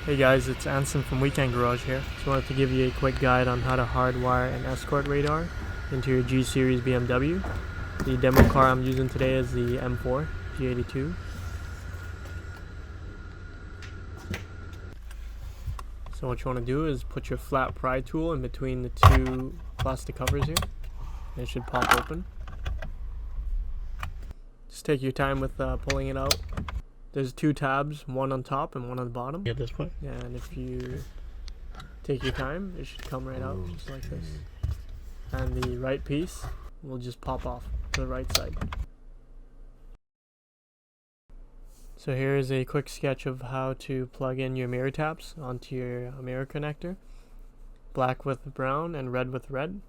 Hey guys, it's Anson from Weekend Garage here. Just wanted to give you a quick guide on how to hardwire an escort radar into your G series BMW. The demo car I'm using today is the M4 G82. So what you want to do is put your flat pry tool in between the two plastic covers here. It should pop open. Just take your time with pulling it out. There's two tabs, one on top and one on the bottom. At this point. Yeah, and if you take your time, it should come right out just like this. And the right piece will just pop off to the right side. So here is a quick sketch of how to plug in your mirror taps onto your mirror connector. Black with brown and red with red.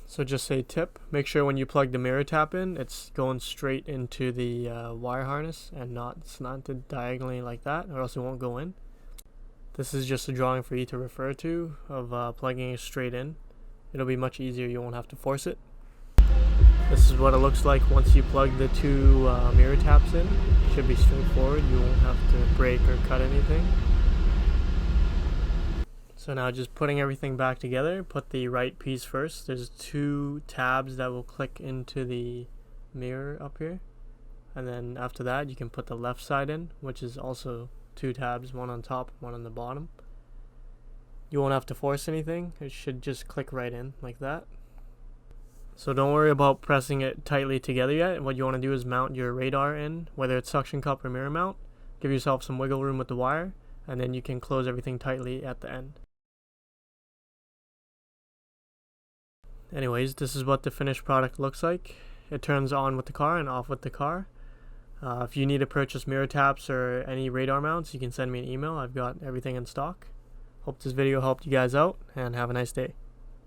So just a tip, make sure when you plug the mirror tap in, it's going straight into the wire harness and not slanted diagonally like that, or else it won't go in. This is just a drawing for you to refer to of plugging it straight in. It'll be much easier, you won't have to force it. This is what it looks like once you plug the two mirror taps in. It should be straightforward, you won't have to break or cut anything. So now just putting everything back together, put the right piece first. There's two tabs that will click into the mirror up here. And then after that you can put the left side in, which is also two tabs, one on top, one on the bottom. You won't have to force anything, it should just click right in like that. So don't worry about pressing it tightly together yet. What you want to do is mount your radar in, whether it's suction cup or mirror mount. Give yourself some wiggle room with the wire, and then you can close everything tightly at the end. Anyways, this is what the finished product looks like. It turns on with the car and off with the car. If you need to purchase mirror taps or any radar mounts, you can send me an email. I've got everything in stock. Hope this video helped you guys out, and have a nice day.